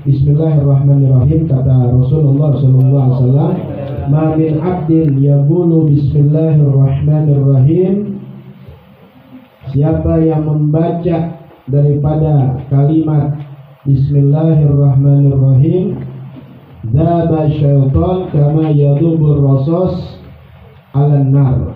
Bismillahirrahmanirrahim. Kata Rasulullah SAW, ma min abdin yaqulu Bismillahirrahmanirrahim. Siapa yang membaca daripada kalimat Bismillahirrahmanirrahim, dzaba syaitan kama yadubur rasos alan nar.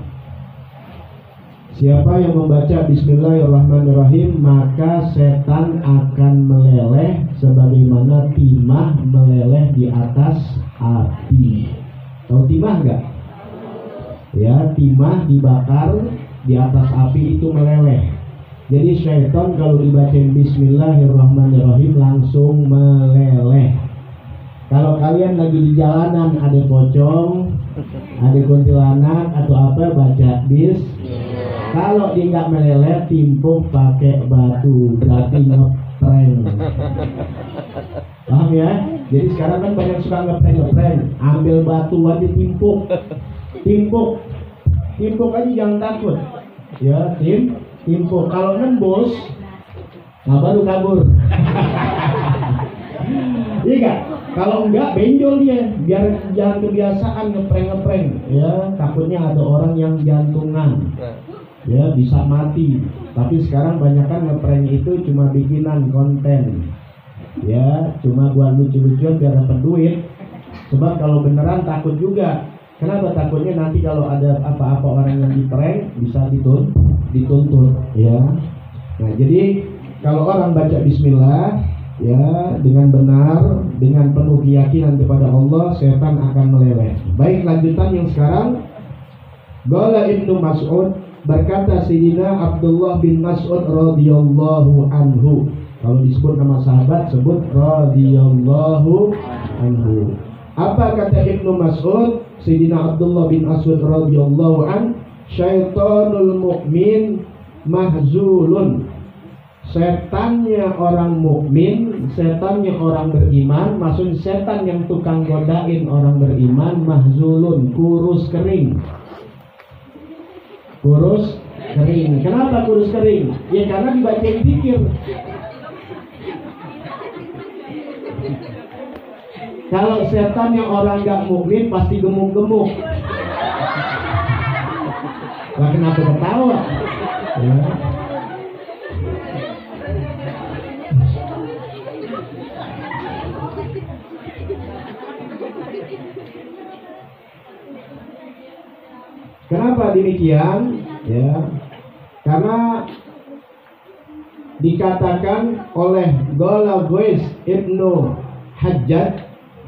Siapa yang membaca Bismillahirrahmanirrahim, maka setan akan meleleh sebagaimana timah meleleh di atas api. Tahu timah enggak? Ya, timah dibakar di atas api itu meleleh. Jadi syaitan kalau dibacain Bismillahirrahmanirrahim langsung meleleh. Kalau kalian lagi di jalanan ada pocong, ada kuntilanak atau apa, baca bis. Kalau dia nggak meleleh, timpuk pakai batu, berarti ngeprank. Paham ya? Jadi sekarang kan banyak suka ngeprank. Ambil batu aja timpuk aja, jangan takut. Ya, timpuk. Kalau nembus, nah baru kabur. Iya gak? Kalau enggak benjol dia, biar jangan kebiasaan ngeprank. Ya, takutnya ada orang yang jantungan. Ya, bisa mati. Tapi sekarang banyakkan ngeprank itu cuma bikinan konten. Ya, cuma buat lucu-lucuan biar dapat duit. Sebab kalau beneran takut juga. Kenapa takutnya? Nanti kalau ada apa-apa orang yang di-prank bisa dituntut, ya. Nah, jadi kalau orang baca bismillah ya dengan benar, dengan penuh keyakinan kepada Allah, setan akan meleleh. Baik, lanjutan yang sekarang. Qala Ibnu Mas'ud, berkata Sayyidina Abdullah bin Mas'ud radhiyallahu anhu. Kalau disebut nama sahabat, sebut radhiyallahu anhu. Apa kata Ibnu Mas'ud? Sayyidina Abdullah bin Mas'ud radhiyallahu an, syaitanul mu'min mahzulun. Setannya orang mukmin, setannya orang beriman, maksud setan yang tukang godain orang beriman, mahzulun, kurus kering. Kurus kering. Kenapa kurus kering? Ya karena dibacain zikir. Kalau setan yang orang gak mukmin pasti gemuk-gemuk. Lah kenapa ketawa? Ya. Kenapa demikian? Ya, karena dikatakan oleh Qais Ibnu Hajjaj,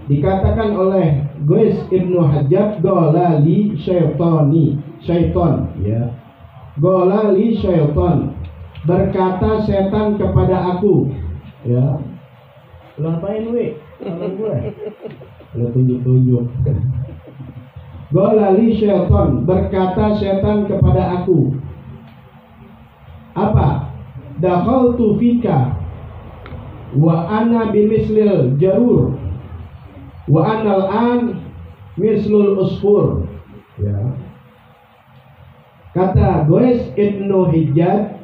dikatakan oleh Qais Ibnu Hajjaj, qala li syaitan, ya. Qala li syaitan, berkata setan kepada aku, ya. Lu ngapain we? Sama gue. Lu tunjuk-tunjuk. Qala li syaitan, berkata setan kepada aku. Apa? Dakhaltu fika wa ana bimislil jarur wa ana al-an mislul usfur. Ya. Kata Qais Ibnu Hajjaj,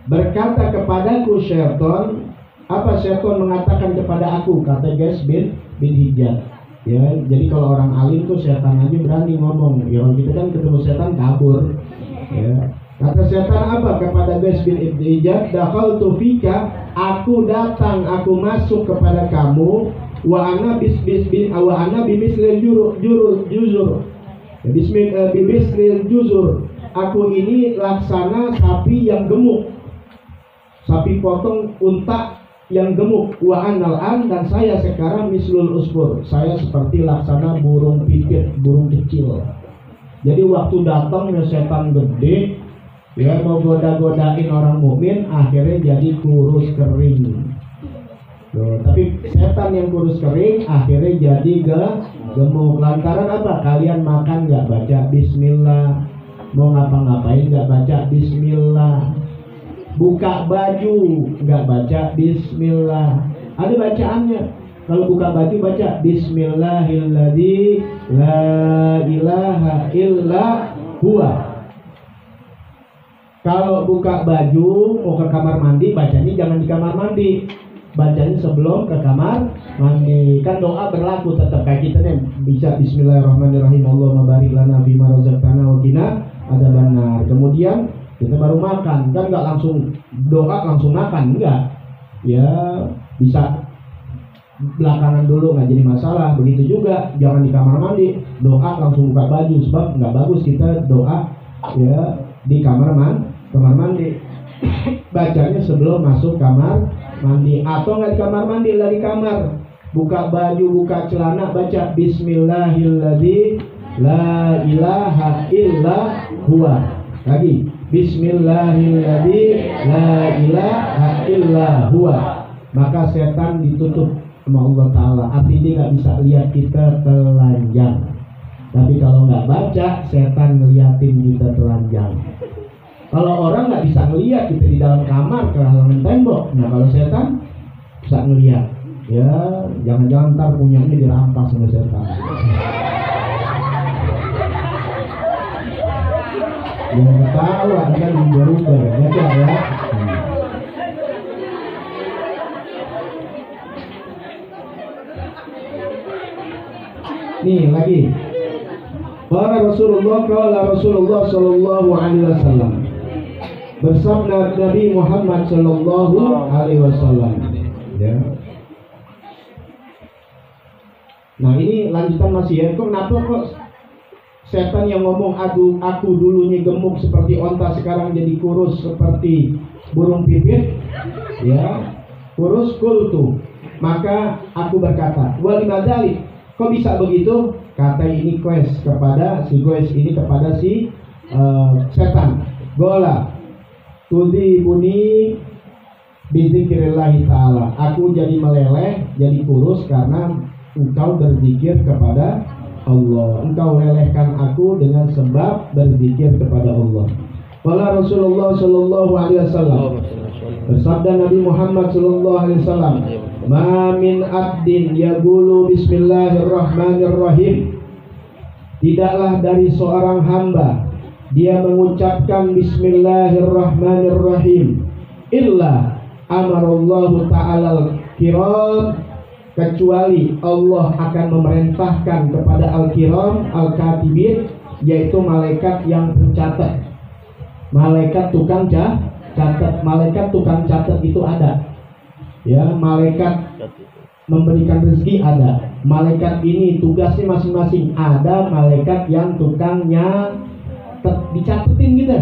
berkata kepadaku syaitan. Apa syaitan mengatakan kepada aku? Kata Qais bin Hajjaj. Ya, jadi kalau orang alim tuh setan aja berani ngomong. Ya, orang kita kan ketemu setan kabur. Ya. Kata setan apa kepada Qais bin Hajjaj? Dakhaltu fika, aku datang, aku masuk kepada kamu. Wa ana bimislil juzur. Bimislil juzur. Aku ini laksana sapi yang gemuk. Sapi potong unta yang gemuk. Wa anal an, dan saya sekarang mislul usfur, saya seperti laksana burung pipit, burung kecil. Jadi waktu datang ya setan gede, ya mau goda-godain orang mukmin, akhirnya jadi kurus kering. Loh, tapi setan yang kurus kering akhirnya jadi gemuk. Lantaran apa? Kalian makan nggak baca bismillah, mau ngapa-ngapain nggak baca bismillah, buka baju nggak baca bismillah. Ada bacaannya. Kalau buka baju baca bismillahilladzi la ilaha illa huwa. Kalau buka baju mau ke kamar mandi, bacanya jangan di kamar mandi. bacanya sebelum ke kamar mandi. Kan doa berlaku tetap kayak kita nih, bisa bismillahirrahmanirrahim, Allahumma barik lana fima razaqtana wa qina adzabannar. Kemudian kita baru makan, kan nggak langsung doa langsung makan, enggak. Ya bisa belakangan dulu, nggak jadi masalah. Begitu juga jangan di kamar mandi doa langsung buka baju, sebab nggak bagus kita doa ya di kamar mandi. Bacanya sebelum masuk kamar mandi, atau nggak di kamar mandi, dari kamar buka baju, buka celana, baca bismillahilladzi la ilaha illa huwa. Lagi bismillahilladzi la ilaha illa huwa. Maka setan ditutup sama Allah Ta'ala, artinya dia nggak bisa lihat kita telanjang. Tapi kalau nggak baca, setan ngeliatin kita telanjang. Kalau orang nggak bisa ngeliat kita di dalam kamar ke halaman tembok, nah kalau setan bisa ngeliat. Ya jangan-jangan ntar punyanya dirampas sama setan. Jangan ketawa, kan berubah ya. Nih lagi, para Rasulullah sallallahu alaihi wasallam, bersabda Nabi Muhammad sallallahu alaihi wasallam. Ya. Nah ini lanjutan masih ya. Kenapa kok setan yang ngomong aku dulunya gemuk seperti onta, sekarang jadi kurus seperti burung pipit? Ya, kurus kultu. Maka aku berkata, walimadalik. Kok bisa begitu? Kata ini kepada si setan. Gola tudi buni bizikrillahi ta'ala. Aku jadi meleleh, jadi kurus karena engkau berzikir kepada Allah. Engkau lelehkan aku dengan sebab berzikir kepada Allah. Qala Rasulullah sallallahu alaihi wasallam, bersabda Nabi Muhammad sallallahu alaihi wasallam, ma min abdin yaqulu bismillahirrahmanirrahim. Tidaklah dari seorang hamba dia mengucapkan bismillahirrahmanirrahim illa amarallahu ta'ala al-kiram, kecuali Allah akan memerintahkan kepada al-kiram al-katibin, yaitu malaikat yang pencatat. Malaikat tukang catat. Malaikat tukang catat itu ada. Ya, malaikat memberikan rezeki ada. Malaikat ini tugasnya masing-masing. Ada malaikat yang tukang nyatet, dicatetin gitu.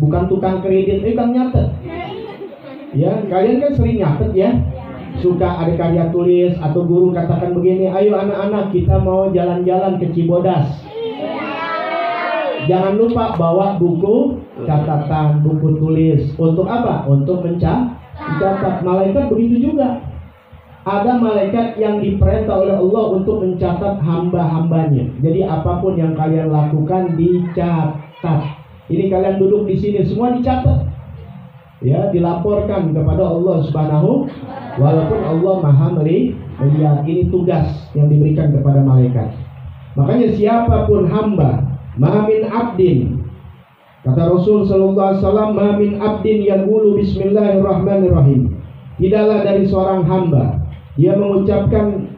Bukan tukang kredit, tukang nyatet. Ya, kalian kan sering nyatet ya. Suka ada karya tulis atau guru katakan begini, ayo anak-anak kita mau jalan-jalan ke Cibodas. Jangan lupa bawa buku catatan, buku tulis. Untuk apa? Untuk mencatat. Malaikat begitu juga. Ada malaikat yang diperintah oleh Allah untuk mencatat hamba-hambanya. Jadi apapun yang kalian lakukan dicatat. Ini kalian duduk di sini semua dicatat. Ya, dilaporkan kepada Allah Subhanahu, walaupun Allah Maha melihat. Ini tugas yang diberikan kepada malaikat. Makanya siapapun hamba, ma min abdin, kata Rasul sallallahu alaihi wasallam, ma min abdin yaqulu bismillahirrahmanirrahim. Tidaklah dari seorang hamba dia mengucapkan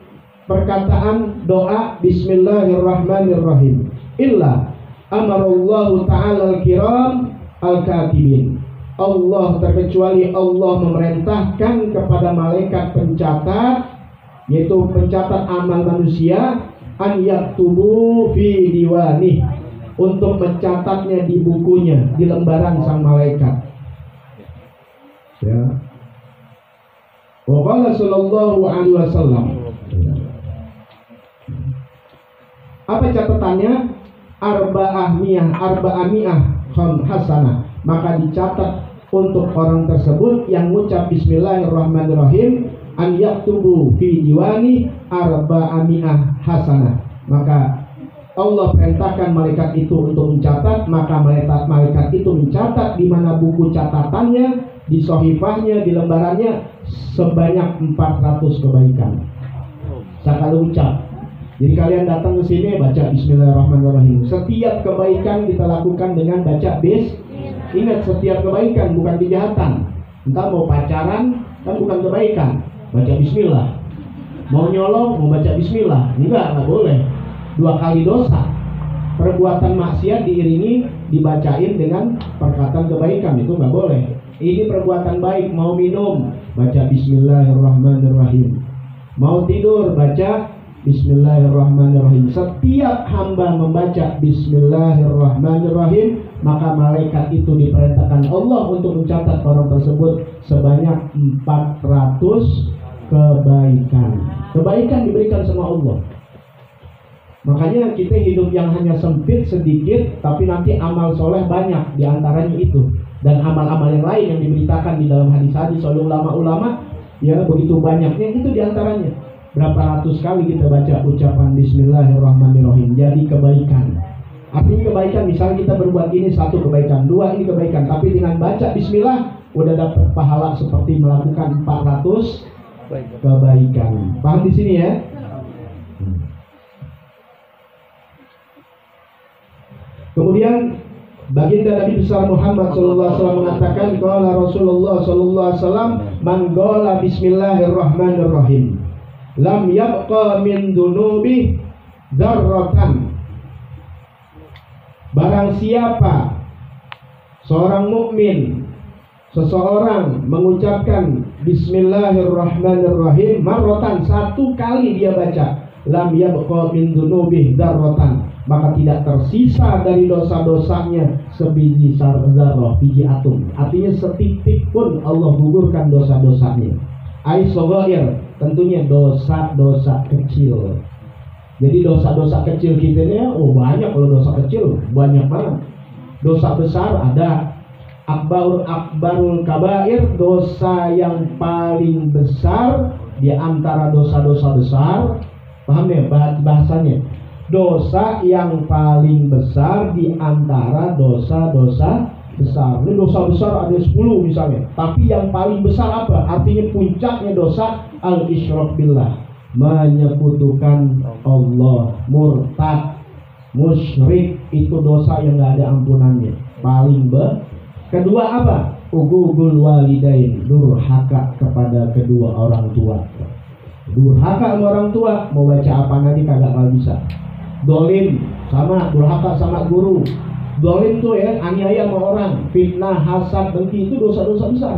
perkataan doa bismillahirrahmanirrahim illa amarallahu ta'ala al-kiram al-katibin. Allah terkecuali Allah memerintahkan kepada malaikat pencatat, yaitu pencatat amal manusia, an yaktubu fi diwanih, untuk mencatatnya di bukunya, di lembaran sang malaikat. Ya. Wa qala sallallahu alaihi wasallam. Apa catatannya? Arba'amiyah hasanah. Maka dicatat untuk orang tersebut yang mengucap bismillahirrahmanirrahim, an yaktubu fi diwani arba'amiyah hasanah. Maka Allah perintahkan malaikat itu untuk mencatat, maka malaikat itu mencatat di mana buku catatannya, di sohifahnya, di lembarannya sebanyak 400 kebaikan. Sekali ucap. Jadi kalian datang ke sini baca bismillahirrahmanirrahim. Setiap kebaikan kita lakukan dengan baca bis. Ingat, setiap kebaikan bukan kejahatan. Entah mau pacaran, kan bukan kebaikan. Baca bismillah. Mau nyolong, mau baca bismillah, enggak boleh. 2 kali dosa. Perbuatan maksiat diiringi dibacain dengan perkataan kebaikan, itu nggak boleh. Ini perbuatan baik, mau minum baca bismillahirrahmanirrahim, mau tidur baca bismillahirrahmanirrahim. Setiap hamba membaca bismillahirrahmanirrahim, maka malaikat itu diperintahkan Allah untuk mencatat orang tersebut sebanyak 400 kebaikan diberikan sama Allah. Makanya kita hidup yang hanya sempit sedikit, tapi nanti amal soleh banyak, diantaranya itu. Dan amal-amal yang lain yang diberitakan di dalam hadis-hadis oleh ulama-ulama, ya begitu banyaknya, itu diantaranya. Berapa ratus kali kita baca ucapan bismillahirrahmanirrahim, jadi kebaikan. Artinya kebaikan, misalnya kita berbuat ini 1 kebaikan, 2 ini kebaikan, tapi dengan baca bismillah udah dapat pahala seperti melakukan 400 kebaikan. Paham di sini ya? Kemudian baginda Nabi besar Muhammad sallallahu alaihi wasallam mengatakan, qala Rasulullah sallallahu alaihi wasallam, man qala bismillahirrahmanirrahim lam yabqa min dunubi dzarratan. Barang siapa seorang mukmin, seseorang mengucapkan bismillahirrahmanirrahim marratan, 1 kali dia baca, lam yabqa min dunubi dzarratan, maka tidak tersisa dari dosa-dosanya sebiji zarrah, biji atom. Artinya setitik pun Allah gugurkan dosa-dosanya. Ai shaghair, tentunya dosa-dosa kecil. Jadi dosa-dosa kecil kita ini banyak. Kalau dosa kecil banyak banget. Dosa besar ada. Akbarul kabair, dosa yang paling besar di antara dosa-dosa besar. Paham ya bahasanya? Dosa yang paling besar di antara dosa-dosa besar. Ini dosa besar ada 10 misalnya, tapi yang paling besar apa? Artinya puncaknya dosa al-isyrak billah, menyekutukan Allah, murtad, musyrik, itu dosa yang gak ada ampunannya. Kedua apa? Uqul walidain, durhaka kepada kedua orang tua. Durhaka sama orang tua, mau baca apa nanti kagak bisa. Dolim sama, durhaka sama guru. Dolim tuh ya, aniaya sama orang, fitnah, hasad, dengki, itu dosa-dosa besar.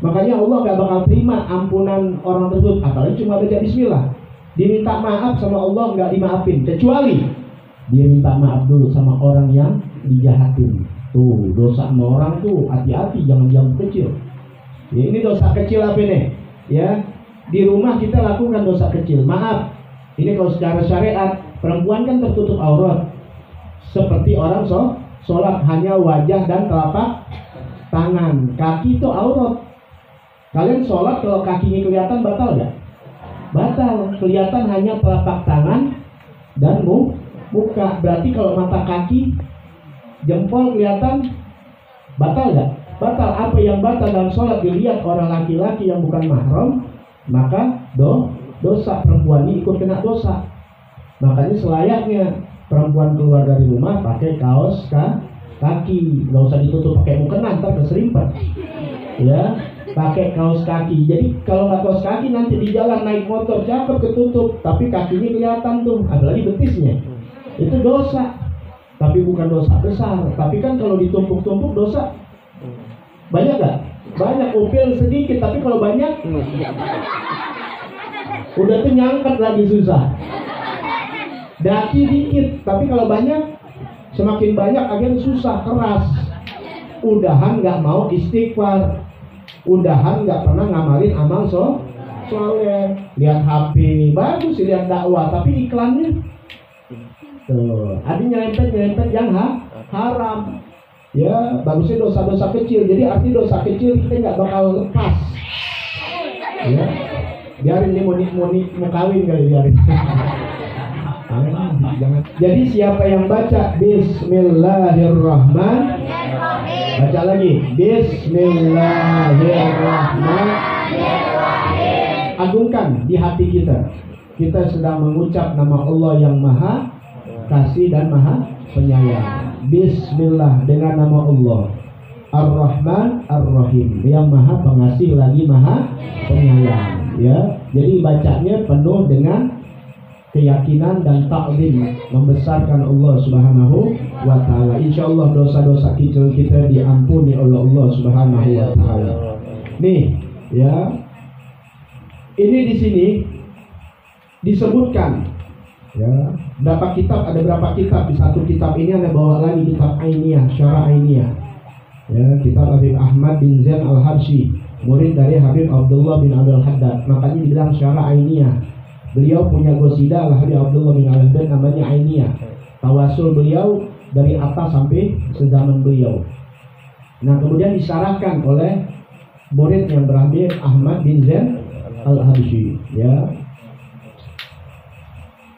Makanya Allah gak bakal terima ampunan orang tersebut, apalagi cuma baca bismillah. Diminta maaf sama Allah gak dimaafin, kecuali dia minta maaf dulu sama orang yang dijahatin. Tuh, dosa sama orang tuh hati-hati, jangan dianggap kecil. Ya, ini dosa kecil apa nih? Ya, di rumah kita lakukan dosa kecil, maaf. Ini kalau secara syariat, perempuan kan tertutup aurat, seperti orang sholat hanya wajah dan telapak tangan. Kaki itu aurat. Kalian sholat kalau kakinya kelihatan batal gak? Batal. Kelihatan hanya telapak tangan dan muka. Berarti kalau mata kaki, jempol kelihatan, batal gak? Batal. Apa yang batal dalam sholat dilihat orang laki-laki yang bukan mahram, maka dosa. Perempuan ini ikut kena dosa. Makanya selayaknya perempuan keluar dari rumah pakai kaos kaki, nggak usah ditutup pakai mukena, ntar keserimpet. Ya, pakai kaos kaki. Jadi kalau nggak kaos kaki nanti di jalan naik motor jatuh ketutup, tapi kakinya kelihatan tuh, apalagi betisnya. Itu dosa. Tapi bukan dosa besar. Tapi kan kalau ditumpuk-tumpuk dosa banyak gak? Banyak. Upil sedikit, tapi kalau banyak udah tuh nyangkat lagi susah. Daki dikit, tapi kalau banyak, semakin banyak akhirnya susah, keras. Udahan gak mau istighfar, udahan gak pernah ngamalin amal soleh. Lihat HP, bagus sih lihat dakwah, tapi iklannya tuh, ada nyerempet yang haram. Ya, bagusnya dosa-dosa kecil. Jadi arti dosa kecil kita gak bakal lepas. Ya, biarin nih mau kawin kali, biarin. Jangan. Jadi siapa yang baca bismillahirrahmanirrahim, baca lagi bismillahirrahmanirrahim, agungkan di hati kita. Kita sedang mengucap nama Allah yang maha kasih dan maha penyayang. Bismillah, dengan nama Allah. Ar-Rahman Ar-Rahim, yang Maha Pengasih lagi Maha Penyayang. Ya, jadi bacanya penuh dengan keyakinan dan ta'zim, membesarkan Allah Subhanahu wa taala. Insyaallah dosa-dosa kecil kita diampuni oleh Allah Subhanahu wa taala. Nih, ya. Ini di sini disebutkan ya, berapa kitab, ada berapa kitab. Di satu kitab ini ada bawa lagi kitab Ainiyah, Syarah Ainiyah. Ya, kitab Habib Ahmad bin Zain Al-Habsyi, murid dari Habib Abdullah bin Abdul Haddad. Makanya dibilang Syarah Ainiyah. Beliau punya qasidah Al-Habib Abdullah bin Abdul Haddad namanya Ainiyah. Tawasul beliau dari atas sampai sezaman beliau. Nah, kemudian disyarahkan oleh murid yang bernama Ahmad bin Zain Al-Habsyi. Ya.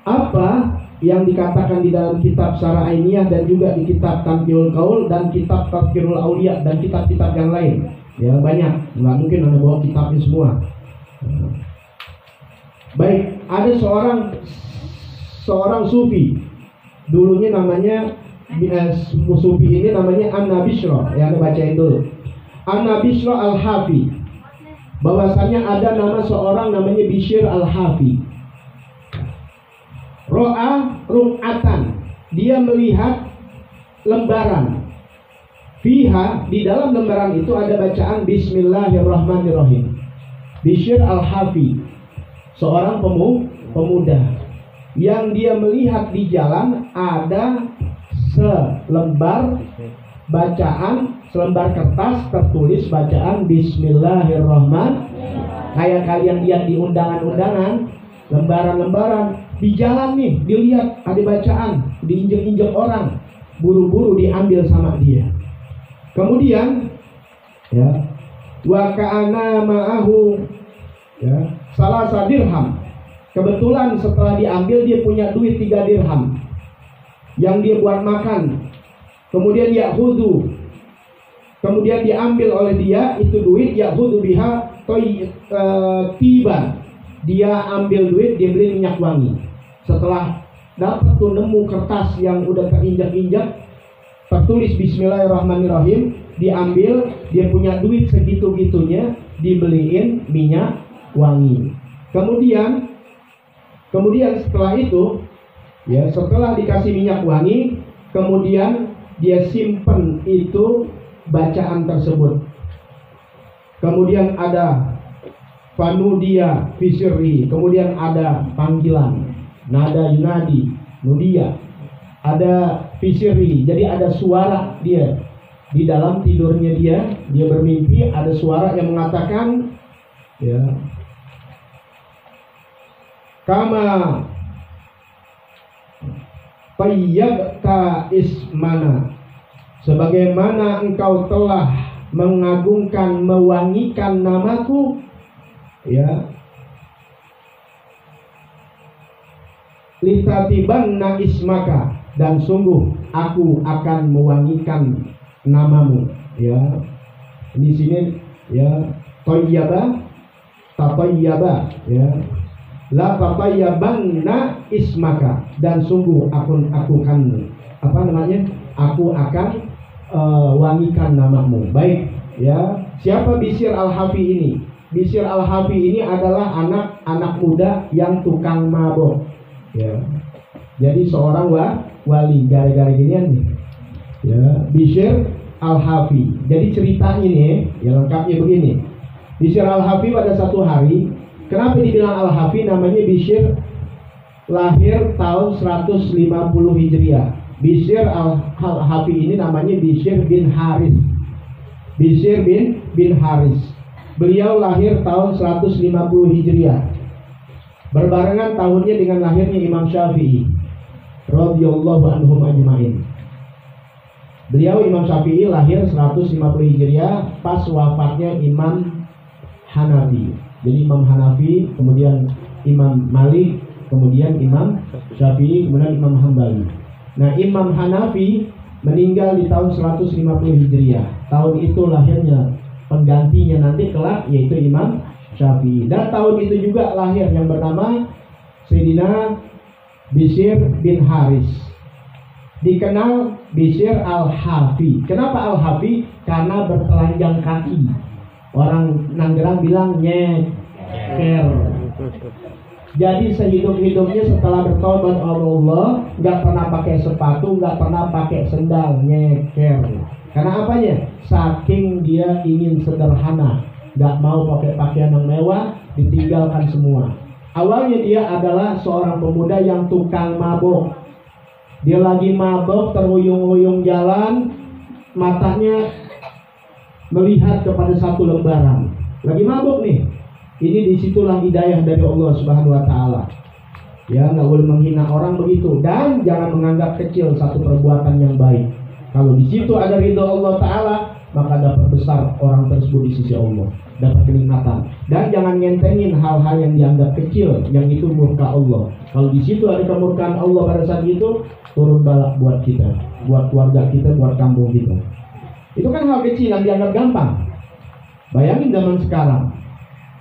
Apa yang dikatakan di dalam kitab Syarah Ainiyah dan juga di kitab Tamkiul Qaul dan kitab Tazkirul Auliya dan kitab-kitab yang lain, ya banyak, nggak mungkin anda bawa kitabnya semua. Baik, ada seorang sufi, dulunya namanya sufi ini namanya An-Nabishra, ya anda bacain dulu. An-Nabishra Al-Hafi, bahwasanya ada nama seorang namanya Bishr Al-Hafi. Ro'a ruk'atan, dia melihat lembaran. Fiha, di dalam lembaran itu ada bacaan Bismillahirrahmanirrahim. Bishr Al-Hafi, seorang pemuda yang dia melihat di jalan ada selembar bacaan, selembar kertas tertulis bacaan Bismillahirrahmanirrahim. Kayak kalian lihat di undangan-undangan, lembaran-lembaran di jalan nih, dilihat ada bacaan, diinjek-injek orang, buru-buru diambil sama dia. Kemudian ya, wa ka'ana ma'ahu ya, salasa dirham. Kebetulan setelah diambil dia punya duit 3 dirham yang dia buat makan. Kemudian ya'khudhu, kemudian diambil oleh dia itu duit, ya'khudhu biha tiba. Dia ambil duit, dia beli minyak wangi. Setelah dapat tuh nemu kertas yang udah keinjak-injak tertulis Bismillahirrahmanirrahim, diambil, dia punya duit segitu-gitunya, dibeliin minyak wangi. Kemudian setelah itu ya, setelah dikasih minyak wangi, kemudian dia simpen itu bacaan tersebut. Kemudian ada Fanudia Fisiri, kemudian ada panggilan, nada yunadi, nudia, ada Fisiri, jadi ada suara dia di dalam tidurnya dia bermimpi, ada suara yang mengatakan ya, kama tayyabta ismana, sebagaimana engkau telah mengagungkan, mewangikan namaku, ya, litatibanna ismaka, dan sungguh aku akan mewangikan namamu. Ya, di sini ya, tayyaba, tatayyaba, ya, la tatayyabanna ismaka, dan sungguh aku akan aku akan wangikan namamu. Baik, ya, siapa Bishr Al-Hafi ini? Bishr Al-Hafi ini adalah anak muda yang tukang mabok. Ya. Jadi seorang wali, gara-gara ginian nih. Ya, Bishr Al-Hafi. Jadi ceritanya ini ya lengkapnya begini. Bishr Al-Hafi pada satu hari, kenapa dibilang Al-Hafi? Namanya Bishr, lahir tahun 150 Hijriah. Bishr Al-Hafi ini namanya Bishr bin Haris. Bishr bin Haris. Beliau lahir tahun 150 Hijriah. Berbarengan tahunnya dengan lahirnya Imam Syafi'i radhiyallahu anhum ajmain. Beliau Imam Syafi'i lahir 150 Hijriah, pas wafatnya Imam Hanafi. Jadi Imam Hanafi, kemudian Imam Malik, kemudian Imam Syafi'i, kemudian Imam Hambali. Nah, Imam Hanafi meninggal di tahun 150 Hijriah. Tahun itu lahirnya penggantinya nanti kelak, yaitu Imam Syafi'i. Dan tahun itu juga lahir yang bernama Sayyidina Bishr bin Haris. dikenal Bishr Al-Hafi. Kenapa Al-Hafi? Karena bertelanjang kaki. Orang Nanggerang bilang nyeker. Jadi sehidup-hidupnya setelah bertobat Allah, nggak pernah pakai sepatu, nggak pernah pakai sendal, nyeker. Karena apanya? Saking dia ingin sederhana, nggak mau pakai pakaian yang mewah, ditinggalkan semua. Awalnya dia adalah seorang pemuda yang tukang mabok. Dia lagi mabok, terhuyung-huyung jalan, matanya melihat kepada satu lembaran. Lagi mabok nih. Ini disitulah hidayah dari Allah Subhanahu Wa Taala. Ya, nggak boleh menghina orang begitu, dan jangan menganggap kecil satu perbuatan yang baik. Kalau di situ ada ridho Allah Taala, maka dapat besar orang tersebut di sisi Allah, dapat kenikmatan. Dan jangan ngentengin hal-hal yang dianggap kecil, yang itu murka Allah. Kalau di situ ada kemurkaan Allah pada saat itu, turun balak buat kita, buat keluarga kita, buat kampung kita. Itu kan hal kecil yang dianggap gampang. Bayangin zaman sekarang.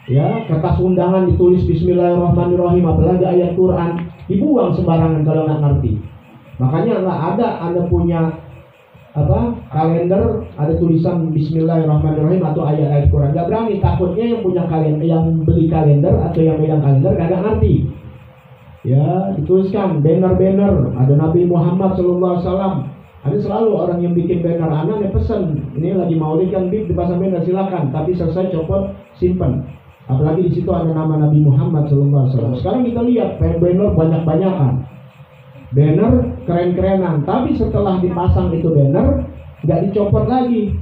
Ya, kertas undangan ditulis Bismillahirrahmanirrahim, apalagi ayat Quran, dibuang sembarangan kalau nggak ngerti. Makanya nggak ada Anda punya kalender ada tulisan Bismillahirrahmanirrahim atau ayat-ayat Quran. Nggak berani, takutnya yang punya kalender, yang beli kalender atau yang megang kalender nggak ngerti. Ya, dituliskan banner-banner, ada Nabi Muhammad SAW. Ada selalu orang yang bikin banner, anak pesen, ini lagi maulid kan, dipasang banner, silakan, tapi selesai copot, simpen. Apalagi di situ ada nama Nabi Muhammad SAW. Sekarang kita lihat banner banyak-banyakan, banner keren-kerenan. Tapi setelah dipasang itu banner, nggak dicopot lagi,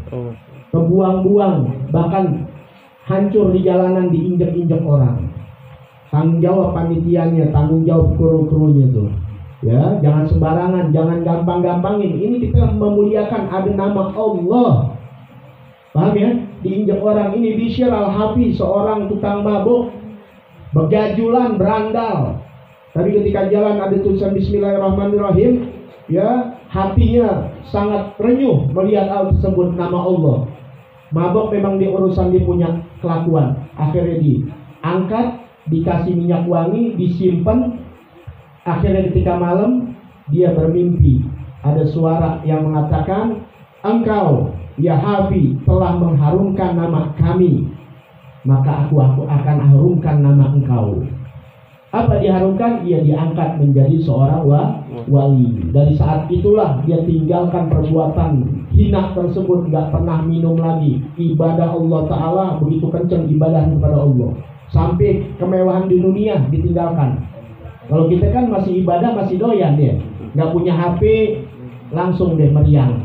kebuang-buang, bahkan hancur di jalanan, diinjak-injak orang. Tanggung jawab panitianya, tanggung jawab kru-krunya tuh. Ya, jangan sembarangan, jangan gampang-gampangin. Ini kita memuliakan, ada nama Allah. Paham ya? Diinjak orang. Ini Bishr Al-Hafi, seorang tukang mabuk, begajulan, berandal. Tapi ketika jalan ada tulisan Bismillahirrahmanirrahim, ya, hatinya sangat renyuh melihat hal tersebut, nama Allah. Mabuk memang di urusan dia punya kelakuan. Akhirnya diangkat, dikasih minyak wangi, disimpan. Akhirnya ketika malam dia bermimpi, ada suara yang mengatakan, engkau ya Hafi telah mengharumkan nama kami, maka aku akan harumkan nama engkau. Apa diharumkan? Ia diangkat menjadi seorang wali. Dari saat itulah dia tinggalkan perbuatan hina tersebut, gak pernah minum lagi. Ibadah Allah Ta'ala begitu kencang ibadah kepada Allah, sampai kemewahan di dunia ditinggalkan. Kalau kita kan masih ibadah, masih doyan dia, gak punya HP, langsung deh meriang.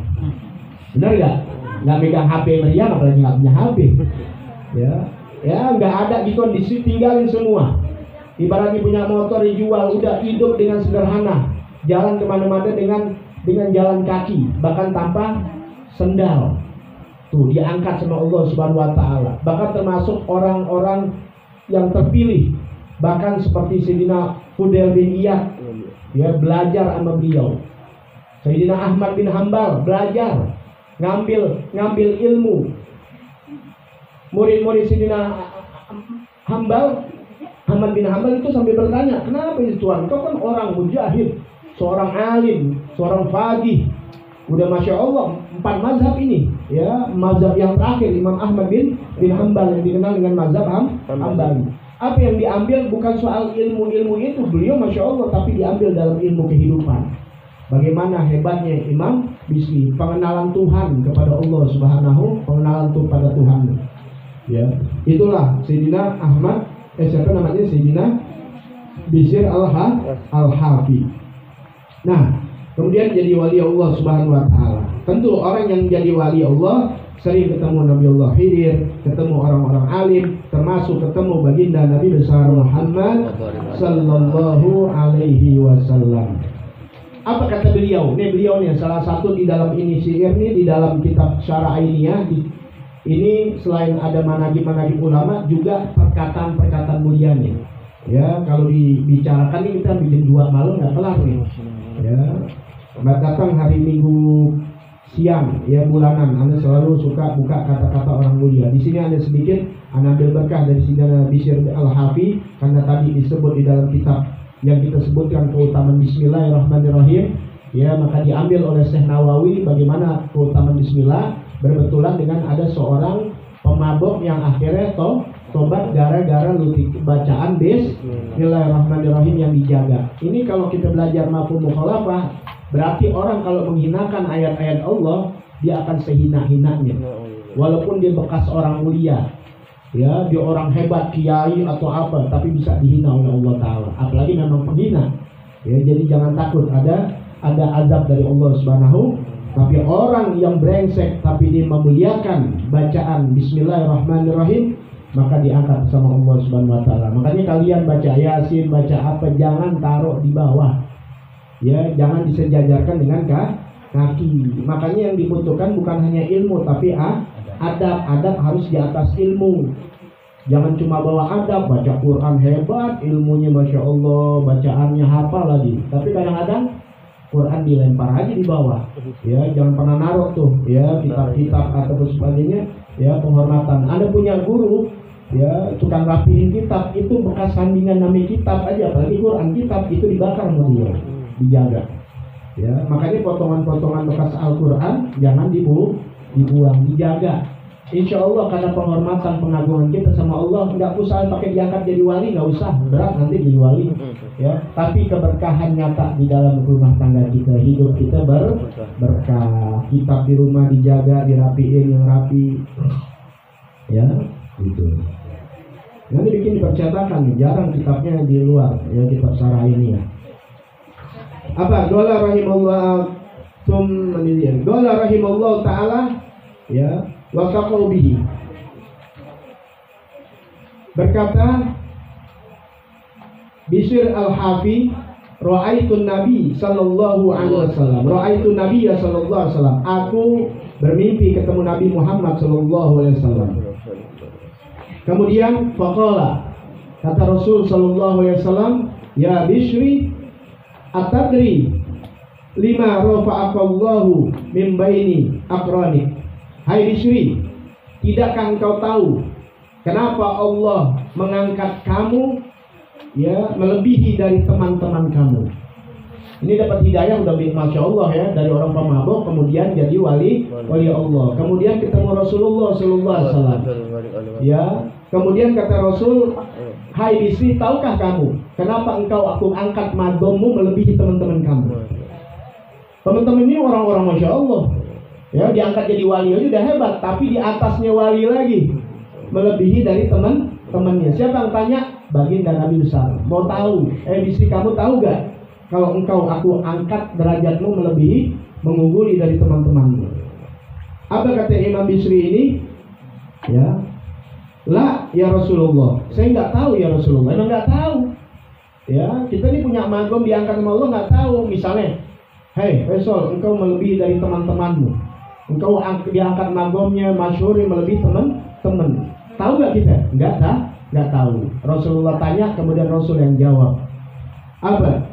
Benar gak? Nggak megang HP meriang, apalagi nggak punya HP. Ya nggak ada gitu, ditinggalin semua. Ibaratnya punya motor dijual, udah hidup dengan sederhana, jalan kemana-mana dengan jalan kaki, bahkan tanpa sendal. Tuh diangkat sama Allah Subhanahu Wa Taala. Bahkan termasuk orang-orang yang terpilih, bahkan seperti Sayyidina Fudail bin Iyad, ya belajar sama beliau. Sayyidina Ahmad bin Hambal belajar, ngambil ilmu. Murid-murid Sayyidina Ahmad bin Hambal itu sampai bertanya, kenapa itu Tuhan? Kau kan orang mujahid, seorang alim, seorang faqih. Udah Masya Allah 4 mazhab ini, ya, mazhab yang terakhir Imam Ahmad bin Hambal yang dikenal dengan mazhab Hambali. Apa yang diambil bukan soal ilmu-ilmu itu, beliau Masya Allah, tapi diambil dalam ilmu kehidupan. Bagaimana hebatnya Imam Bisri, pengenalan Tuhan kepada Allah Subhanahu, pengenalan Tuhan pada Tuhan. Ya, itulah Sayyidina Ahmad, siapa namanya, Sayyidina Bishr Al-Hafi. Nah, kemudian jadi wali Allah Subhanahu Wa Taala. Tentu orang yang jadi wali Allah sering ketemu Nabi Allah Khidir, ketemu orang-orang alim, termasuk ketemu baginda Nabi besar Muhammad Sallallahu Alaihi Wasallam. Apa kata beliau? Ini beliau nih salah satu di dalam ini syair nih, di dalam kitab Syarah Ainiyah. Ini selain ada managib-managib ulama, juga perkataan-perkataan mulianya. Ya, kalau dibicarakan ini kita bikin 2 malam nggak kelar nih. Ya, datang hari Minggu siang, ya bulanan, Anda selalu suka buka kata-kata orang mulia. Di sini ada sedikit, Anda ambil berkah dari Sayyidina Bishr Al-Hafi, karena tadi disebut di dalam kitab yang kita sebutkan keutamaan Bismillahirrahmanirrahim. Ya, maka diambil oleh Syekh Nawawi bagaimana keutamaan bismillah berbetulan dengan ada seorang pemabok yang akhirnya tobat gara-gara bacaan Bismillahirrahmanirrahim yang dijaga. Ini kalau kita belajar mafhum mukhalafah, berarti orang kalau menghinakan ayat-ayat Allah, dia akan sehina-hinanya. Walaupun dia bekas orang mulia, ya, dia orang hebat, kiai atau apa, tapi bisa dihina oleh Allah Ta'ala. Apalagi memang penghina. Ya, jadi jangan takut, ada azab dari Allah Subhanahu. Tapi orang yang brengsek tapi dia memuliakan bacaan Bismillahirrahmanirrahim, maka diangkat sama Allah Subhanahu wa taala. Makanya kalian baca Yasin, baca apa, jangan taruh di bawah. Ya, jangan disejajarkan dengan kaki. Makanya yang dibutuhkan bukan hanya ilmu tapi adab harus di atas ilmu. Jangan cuma bawa adab, baca Quran hebat, ilmunya Masya Allah, bacaannya hafal lagi. Tapi kadang-kadang Quran dilempar aja di bawah. Ya, jangan pernah naruh tuh ya kitab-kitab atau sebagainya, ya, penghormatan. Anda punya guru, ya, tukang rapihin kitab, itu bekas sandingan namanya kitab aja, apalagi Quran kitab itu dibakar sama dia, dijaga. Ya, makanya potongan-potongan bekas Al-Quran jangan dibuang, dijaga. Insya Allah karena penghormatan pengagungan kita sama Allah, nggak usah pakai diangkat jadi wali, nggak usah, berat nanti jadi wali. Ya, tapi keberkahan nyata di dalam rumah tangga kita, hidup kita berkah. Kitab di rumah dijaga, dirapiin yang rapi. Ya, gitu. Nanti bikin percetakan nih, jarang kitabnya di luar, ya, kitab sarah ini ya. Apa? Qala rahimahullah Qala rahimahullah ta'ala, ya, wa taqaw bihi. Berkata Bishr al-Hafi, ra'aitun Nabi sallallahu alaihi wasallam. Ra'aitun Nabi sallallahu alaihi wasallam. Aku bermimpi ketemu Nabi Muhammad sallallahu alaihi wasallam. Kemudian faqala, kata Rasul sallallahu alaihi wasallam, ya Bishri, atadri lima rafa'akallahu min baini aqranik. Hai Bishri, tidakkah engkau tahu kenapa Allah mengangkat kamu, ya, melebihi dari teman-teman kamu? Ini dapat hidayah udah Masya Allah ya, dari orang pemabok kemudian jadi wali Allah. Kemudian ketemu Rasulullah sallallahu alaihi wasallam. Ya, kemudian kata Rasul, hai Bishri, tahukah kamu kenapa aku angkat madommu melebihi teman-teman kamu? Teman-teman ini orang-orang Masya Allah, ya, diangkat jadi wali aja udah hebat, tapi di atasnya wali lagi, melebihi dari teman-temannya. Siapa yang tanya? Baginda Nabi besar. Mau tahu? Bishri, kamu tahu gak kalau aku angkat derajatmu melebihi, mengungguli dari teman-temanmu? Apa kata Imam Bishri ini? Ya, la ya Rasulullah, saya nggak tahu ya Rasulullah. Emang nggak tahu. Ya, kita ini punya magom diangkat sama Allah, nggak tahu. Misalnya, hei Rasul, engkau melebihi dari teman-temanmu. Engkau diangkat magomnya masyhur melebihi teman-teman. Tahu nggak kita? Nggak tahu. Rasulullah tanya, kemudian Rasul yang jawab. Apa?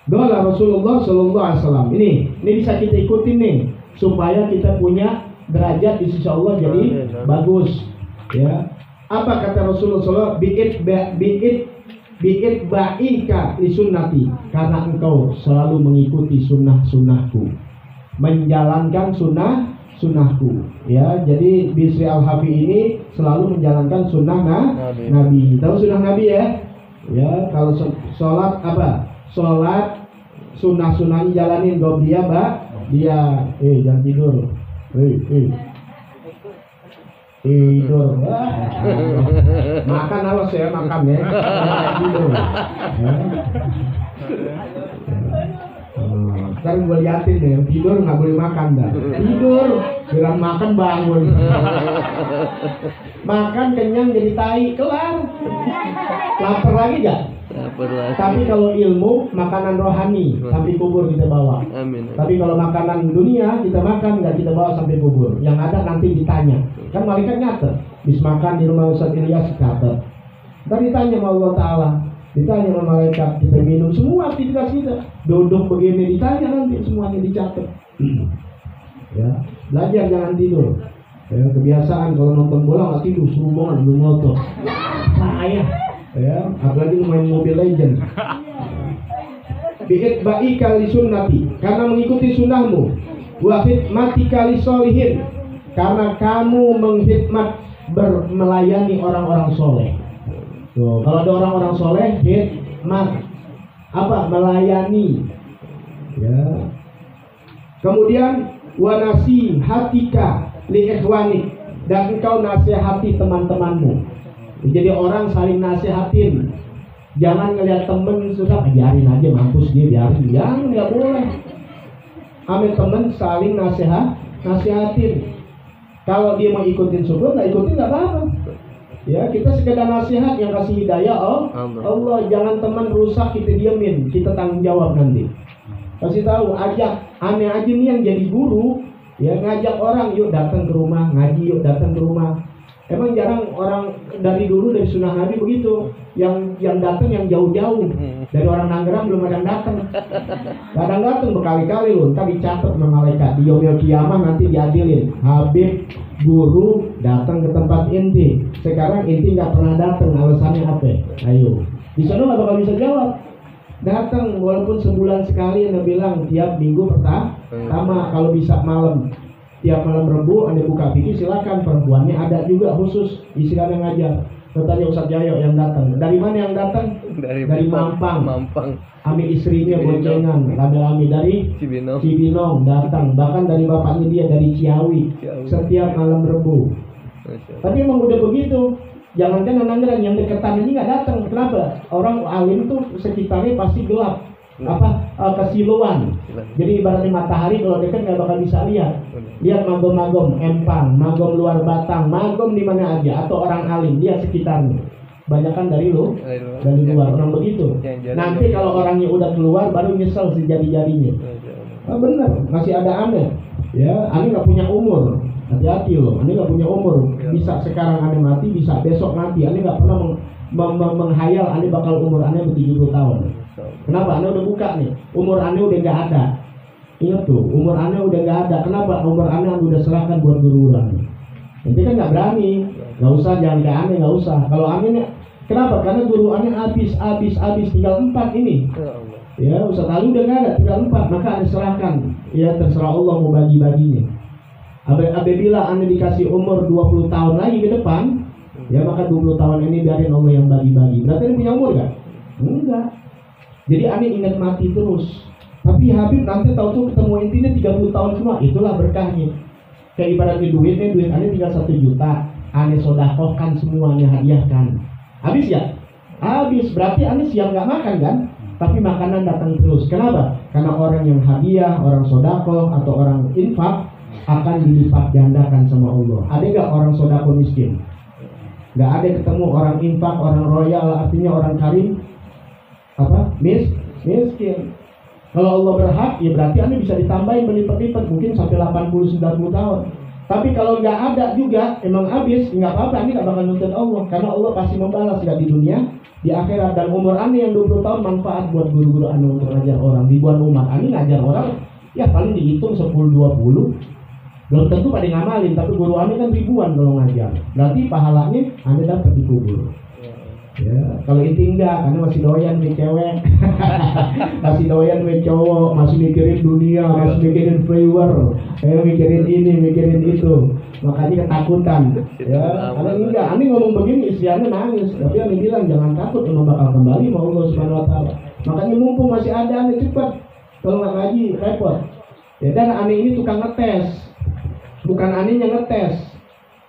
Doa Rasulullah sallallahu alaihi wasallam. Ini bisa kita ikutin nih, supaya kita punya derajat di sisi Allah jadi bagus. Ya. Apa kata Rasulullah? Bi'it ba'ika li sunnati, karena engkau selalu mengikuti sunnahku, menjalankan sunnahku. Ya, jadi Bishr al-Hafi ini selalu menjalankan sunnah Nabi. Tahu sunnah Nabi ya? Ya, kalau sholat apa? Sholat sunnah-sunnahnya jalanin, dia jangan tidur. Tidur. Makan awas ya, makan ya. Tidur. Sekarang gue liatin deh, tidur nggak boleh makan dah. Tidur, bilang makan bangun. Makan kenyang jadi tai, kelar. Lapar lagi gak? Tapi kalau ilmu, makanan rohani sampai kubur kita bawa. Amin. Tapi kalau makanan dunia kita makan nggak kita bawa sampai kubur. Yang ada nanti ditanya. Kan malaikat nyatet. Bis makan di rumah Ustaz Ilyas catat. Ntar ditanya sama Allah Ta'ala, ditanya sama malaikat, kita minum semua aktivitas kita. Duduk begini ditanya nanti semuanya dicatat. Ya, belajar jangan tidur. Ya, kebiasaan kalau nonton bola nggak tidur, suruh belum nonton. Saya. Ya, apalagi main Mobile Legend. bi'itba'ika li sunnati, karena mengikuti sunnahmu, wa khidmatika li sholihin, karena kamu menghidmat melayani orang-orang soleh. Tuh, kalau ada orang-orang soleh, khidmat apa? Melayani. Ya. Kemudian wa nasihatika li ikhwanik, dan engkau nasihati teman-temanmu. Jadi orang saling nasihatin. Jangan ngelihat temen susah, biarin aja mampus dia, biarin. Jangan, nggak boleh. Ame temen saling nasihatin. Kalau dia mau ikutin syukur, nggak ikutin nggak apa-apa. Ya, kita sekedar nasihat, yang kasih hidayah Allah. Jangan teman rusak kita diamin, kita tanggung jawab nanti. Kasih tahu, ajak. Aneh aja nih yang jadi guru, ya ngajak orang, yuk datang ke rumah ngaji, yuk datang ke rumah. Emang jarang orang dari dulu, dari sunnah Nabi begitu. Yang datang yang jauh-jauh. Dari orang Nanggeram belum ada yang datang. Datang berkali-kali loh. Ntar dicatat sama malaikat. Di yaumil kiamah nanti diadilin. Habib guru datang ke tempat inti. Sekarang inti nggak pernah datang. Alasannya apa? Ayo. Di sana nggak bakal bisa jawab. Datang walaupun sebulan sekali. Anda bilang tiap minggu pertama, kalau bisa malam. Tiap malam Rebu Anda buka fikih, silakan. Perempuannya ada juga khusus istilah yang ngajar. Tanya Ustaz Jayo yang datang. Dari mana yang datang? Dari Mampang. Ami istrinya boncengan. Ami dari Cibinong datang. Bahkan dari bapaknya dia dari Ciawi. Setiap malam Rebu. Tapi emang udah begitu. Jangankan Nanggeran, yang deketan ini nggak datang. Kenapa? Orang alim tuh sekitarnya pasti gelap. Kesiluan. Jadi ibaratnya matahari kalau dekat nggak bakal bisa lihat. Lihat magom-magom Empang, magom luar Batang, magom di mana aja, atau orang alim dia sekitarnya. Banyakan dari luar orang begitu. Nanti kalau orangnya udah keluar baru nyesel sejadi-jadinya. Bener, masih ada aneh. Ya, aneh nggak punya umur. Hati-hati loh, aneh nggak punya umur. Bisa sekarang aneh mati, bisa besok mati. Aneh nggak pernah menghayal aneh bakal umur aneh 70 tahun. Kenapa? Aneh udah buka nih. Umur aneh udah nggak ada. Ingat tuh, umur aneh udah nggak ada. Kenapa? Umur aneh udah serahkan buat guru aneh. Nanti kan nggak berani. Nggak usah, jangan kayak aneh, nggak usah. Kalau aneh, kenapa? Karena guru aneh habis, tinggal 4 ini. Ya, Ustaz Ali udah nggak ada, tinggal 4. Maka aneh serahkan. Ya, terserah Allah mau bagi-baginya. Apabila aneh dikasih umur 20 tahun lagi ke depan, ya maka 20 tahun ini biarin Allah yang bagi-bagi. Berarti aneh punya umur nggak? Enggak. Jadi aneh ingat mati terus. Tapi Habib nanti tahu ketemu intinya 30 tahun semua. Itulah berkahnya. Kayak ibaratnya duit aneh tinggal 1 juta. Aneh sodakohkan semuanya, hadiahkan. Habis ya? Habis. Berarti aneh siang nggak makan kan? Tapi makanan datang terus. Kenapa? Karena orang yang hadiah, orang sodakoh atau orang infak akan dilipat gandakan sama Allah. Ada nggak orang sodakoh miskin? Nggak ada. Ketemu orang infak, orang royal, artinya orang karim, miskin. Kalau Allah berhak, ya berarti Anda bisa ditambahin berlipat-lipat, mungkin sampai 80-90 tahun. Tapi kalau nggak ada juga, emang habis, nggak apa-apa, Anda nggak bakal nuntut Allah, karena Allah pasti membalas nggak di dunia, di akhirat. Dan umur Anda yang 20 tahun manfaat buat guru-guru Anda untuk ngajar orang, ribuan umat. Anda ngajar orang, ya paling dihitung 10-20, belum tentu pada ngamalin, tapi guru Anda kan ribuan kalau ngajar. Berarti pahalanya Anda dapat dikubur. Ya, kalau itu enggak, karena masih doyan nih cewek, masih doyan nih cowok, masih mikirin dunia, masih mikirin viewer, mikirin ini, mikirin itu, makanya ketakutan. Ya, karena enggak, Ani ngomong begini, istri Ani nangis, tapi Ani bilang jangan takut, emang bakal kembali sama Allah Subhanahu Wa Taala. Makanya mumpung masih ada, Ani cepat, kalau nggak ngaji repot. Ya, dan Ani ini tukang ngetes, bukan Ani yang ngetes.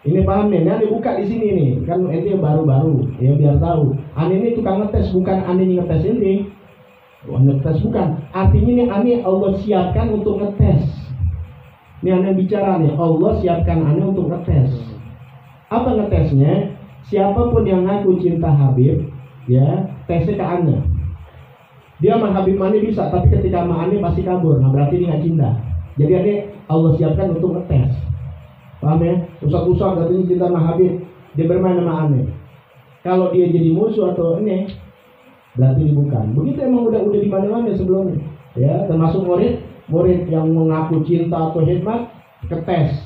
Ini paham nih, Ani buka di sini nih, kan ini baru-baru, ya biar tahu. Ani ini tukang ngetes, bukan Ani ngetes ini. Ngetes bukan, artinya nih Ani Allah siapkan untuk ngetes. Ini Ani bicara nih, Allah siapkan Ani untuk ngetes. Apa ngetesnya? Siapapun yang ngaku cinta Habib, ya tesnya ke Ani. Dia sama Habib Ani bisa, tapi ketika sama Ani pasti kabur. Nah berarti dia nggak cinta. Jadi Ani Allah siapkan untuk ngetes. Paham ya? Usah-usah katanya cinta sama Habib, dia bermain sama aneh. Kalau dia jadi musuh atau ini, berarti bukan. Begitu emang udah di mana-mana sebelumnya. Ya, termasuk murid yang mengaku cinta atau khidmat, ketes,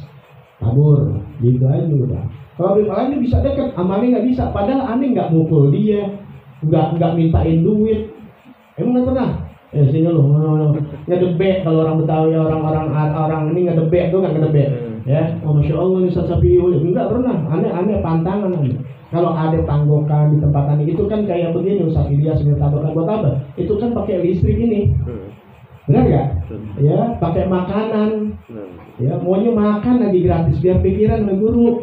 kabur, gitu aja udah. Kalau Habib aneh bisa dekat, sama aneh nggak bisa. Padahal aneh nggak mukul dia, nggak mintain duit. Emang nggak pernah. Sini lu ngedebek kalau orang Betawi, orang ini ngedebek tuh nggak ngedebek ya. Oh, Masya Allah ini Sapi enggak pernah. Aneh pantangan aneh. Kalau ada tanggokan di tempat aneh itu kan kayak begini, Ustaz Ilyas minta buat apa? Itu kan pakai listrik ini. Benar nggak? Ya, pakai makanan. Ya, maunya makan lagi gratis biar pikiran guru.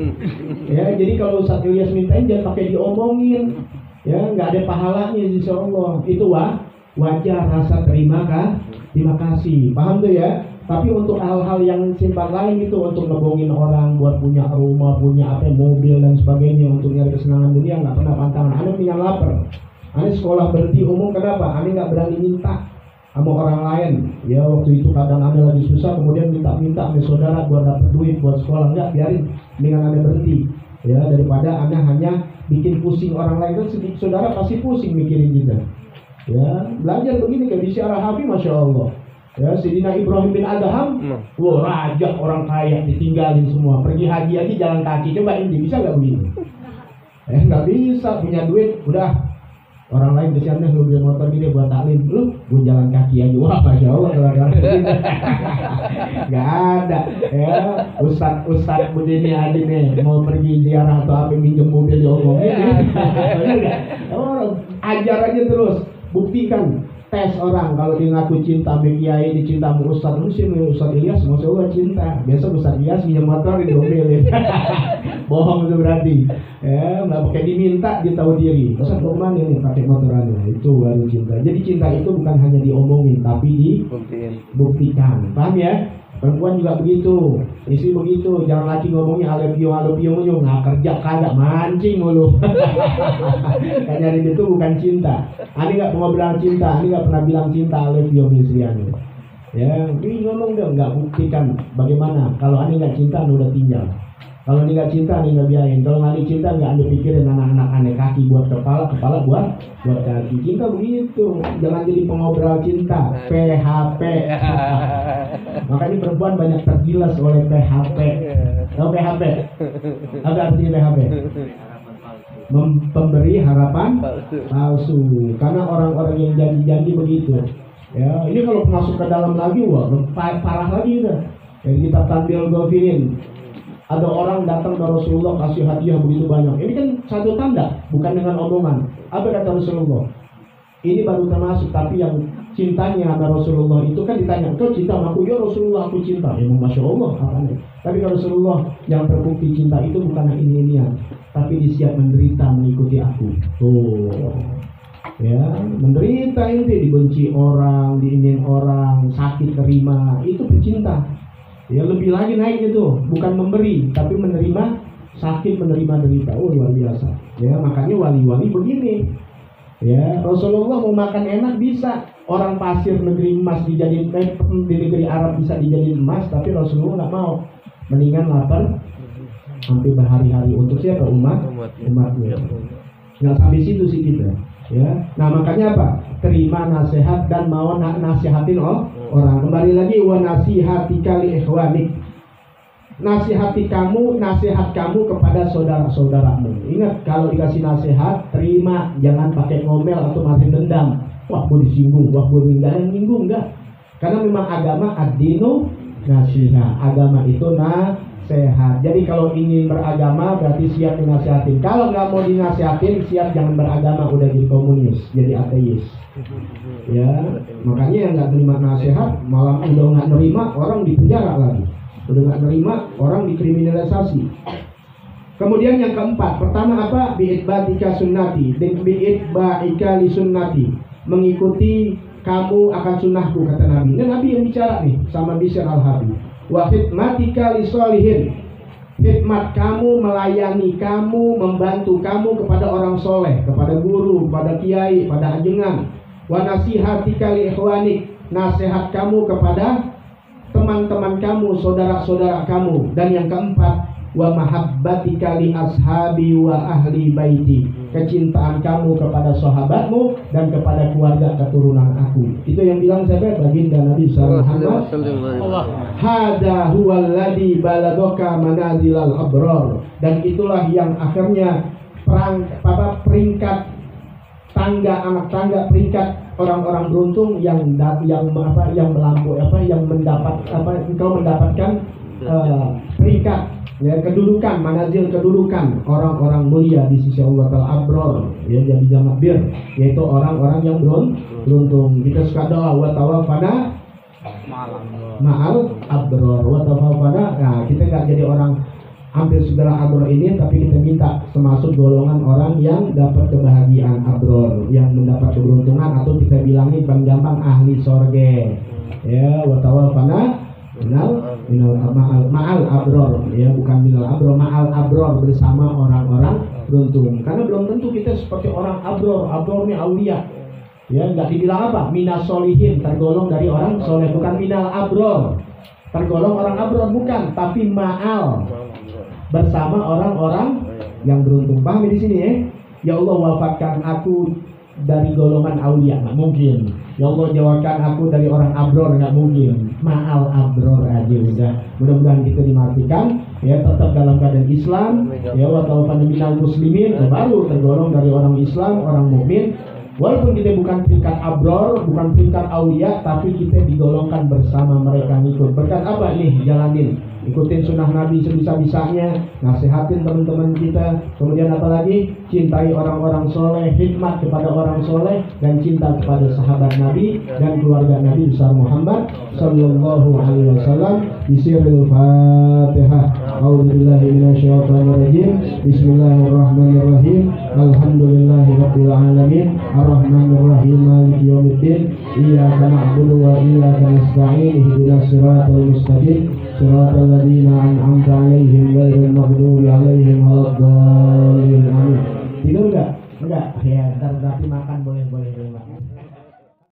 Ya, jadi kalau Ustaz Ilyas mintain jangan pakai diomongin. Ya, nggak ada pahalanya insyaallah. Itu wajar rasa terima kasih. Paham tuh ya? Tapi untuk hal-hal yang simpel lain itu untuk ngebohongin orang buat punya rumah, punya mobil dan sebagainya untuk nyari kesenangan dunia nggak pernah pantangan. Ane punya lapar. Ane sekolah berhenti umum kenapa? Ane nggak berani minta sama orang lain. Ya waktu itu kadang Ane lagi susah kemudian minta sama saudara buat dapat duit buat sekolah, nggak, biarin, dengan Ane berhenti. Ya daripada Ane hanya bikin pusing orang lain kan saudara pasti pusing mikirin kita. Ya, belajar begini kayak di Syarah Habib, Masya Allah. Ya, Sidina Ibrahim bin Adham, wah raja orang kaya ditinggalin semua, pergi haji aja jalan kaki. Coba ini bisa nggak begini? Nggak bisa, punya duit, udah orang lain kesiannya lu beli motor gini buat taklim, lu gue jalan kaki aja. Wah, Masya Allah, nggak ada. Ya, Ustadz begini aja nih mau pergi ziarah atau apa minjem mobil diomongin, orang ajar aja terus. Buktikan, tes orang kalau dia ngaku cinta sama kiai, dicinta sama Ustadz, lu sih Ustadz Ilyas, Masya Allah cinta. Biasa Ustadz Ilyas minjem motor diomelin. Bohong itu berarti. Ya, nggak pakai diminta, dia tahu diri. Ustadz kemana nih pakai motorannya? Itu baru cinta. Jadi cinta itu bukan hanya diomongin, tapi dibuktikan. Paham ya? Perempuan juga begitu, istri begitu. Jangan lagi ngomongnya alopio nggak kerja kagak, mancing mulu. Kan nyari itu bukan cinta. Ani nggak pernah bilang cinta, Ani nggak pernah bilang cinta alopio istri Ani. Ya, ini ngomong dong, nggak buktikan. Bagaimana? Kalau Ani nggak cinta, Ani udah tinggal. Kalau Ani nggak cinta, Ani nggak biayain. Kalau Ani cinta, nggak Ani pikirin anak-anak Ani, kaki buat kepala buat kaki. Cinta begitu. Jangan jadi pengobrol cinta. PHP. Makanya perempuan banyak tergilas oleh PHP. Tahu PHP? Apa artinya PHP? Pemberi harapan palsu. Karena orang-orang yang janji-janji begitu. Ya, ini kalau masuk ke dalam lagi, wah, parah lagi udah. Jadi kita tampil gofinin. Ada orang datang ke Rasulullah kasih hadiah begitu banyak. Ini kan satu tanda, bukan dengan omongan. Apa kata Rasulullah? Ini baru termasuk, tapi yang cintanya sama Rasulullah itu kan ditanya, kau cinta sama aku? Ya Rasulullah, aku cinta. Ya Masya Allah, apanya? Tapi kalau Rasulullah yang terbukti cinta itu bukan ini-inian, tapi dia siap menderita mengikuti aku. Tuh, ya menderita ini, dibenci orang, diingin orang, sakit terima, itu pecinta. Ya lebih lagi naik itu, bukan memberi, tapi menerima sakit, menerima derita. Oh luar biasa. Ya makanya wali-wali begini. Ya Rasulullah mau makan enak bisa. Orang pasir negeri emas dijadiin di negeri Arab bisa dijadiin emas, tapi Rasulullah nggak mau. Mendingan lapar sampai berhari-hari untuk siapa? Umatnya. Nggak sampai situ sih kita. Ya, nah makanya apa? Terima nasihat dan mau nasihatin orang. Kembali lagi wa nasihatika li ikhwanik. Nasihat kamu kepada saudara-saudaramu. Ingat kalau dikasih nasihat, terima, jangan pakai ngomel atau masih dendam. Wah, gue disinggung, wah gue nyinggung enggak. Karena memang agama ad-dinu nasihat. Agama itu nasihat. Jadi kalau ingin beragama berarti siap dinasihatin. Kalau nggak mau dinasihatin, siap jangan beragama, udah jadi komunis, jadi ateis. Ya, makanya yang nggak terima nasihat malah udah nggak nerima, orang dipenjara lagi. Udah nggak nerima, orang dikriminalisasi. Kemudian yang keempat, pertama apa? Bi'itbatika sunnati, bi'itbaika li sunnati, mengikuti kamu akan sunnahku, kata Nabi. Ini Nabi yang bicara nih sama Bishr al-Habib. Wa khidmatika li sholihin, khidmat kamu, melayani kamu, membantu kamu kepada orang soleh, kepada guru, kepada kiai, pada ajengan. Wa nasihatika li ikhwanik, nasihat kamu kepada teman-teman kamu, saudara-saudara kamu. Dan yang keempat, wa mahabbatika li ashabi wa ahli baiti, kecintaan kamu kepada sahabatmu dan kepada keluarga keturunan aku. Itu yang bilang siapa? Baginda Nabi sallallahu alaihi wasallam. Hadza huwal ladzi balagaka manazilal abrar. Dan itulah yang akhirnya peringkat tangga anak tangga peringkat orang-orang beruntung yang mendapatkan peringkat ya, kedudukan, manazil kedudukan orang-orang mulia di sisi Allah Ta'ala, abror ya, jadi jamak bir, yaitu orang-orang yang beruntung. Kita suka doa wa tawafana ma'al abror, wa tawafana. Nah, kita gak jadi orang hampir segala abror ini, tapi kita minta termasuk golongan orang yang dapat kebahagiaan abror, yang mendapat keberuntungan, atau kita bilangin gampang ahli sorge ya, wa tawafana ma'al abror ya, bukan minal abror, ma'al abror, bersama orang-orang beruntung. Karena belum tentu kita seperti orang abror ini aulia ya, nggak dibilang apa, minas solihin, tergolong dari orang soleh, bukan minal abror, tergolong orang abror bukan, tapi ma'al, bersama orang-orang yang beruntung. Paham di sini ya? Ya Allah, wafatkan aku dari golongan aulia, nggak mungkin. Ya Allah, jawabkan aku dari orang abror, nggak mungkin. Ma'al abror aja udah. Mudah-mudahan kita dimatikan ya, tetap dalam keadaan Islam ya, wa tawaffana minal muslimin, baru tergolong dari orang Islam, orang mukmin. Walaupun kita bukan peringkat abror, bukan peringkat aulia, tapi kita digolongkan bersama mereka ngikut. Berkat apa nih? Jalanin, ikutin sunnah Nabi sebisa-bisanya, nasihatin teman-teman kita. Kemudian apa lagi? Cintai orang-orang soleh, khidmat kepada orang soleh, dan cinta kepada sahabat Nabi dan keluarga Nabi besar Muhammad Sallallahu Alaihi Wasallam. Bismillahirrahmanirrahim. Fatihah. A'udzubillahi minasyaitonirrajim. Bismillahirrahmanirrahim. Alhamdulillahirabbil alamin. Ar-Rahmanir-Rahim. Maliki yaumiddin. Iyyaka na'budu wa iyyaka nasta'in. Ihdinas siratal mustaqim. Siratal ladzina an'amta 'alaihim ghairil maghdubi 'alaihim waladdallin. Amin. Tidur enggak? Enggak. Ya, ntar berarti makan boleh-boleh.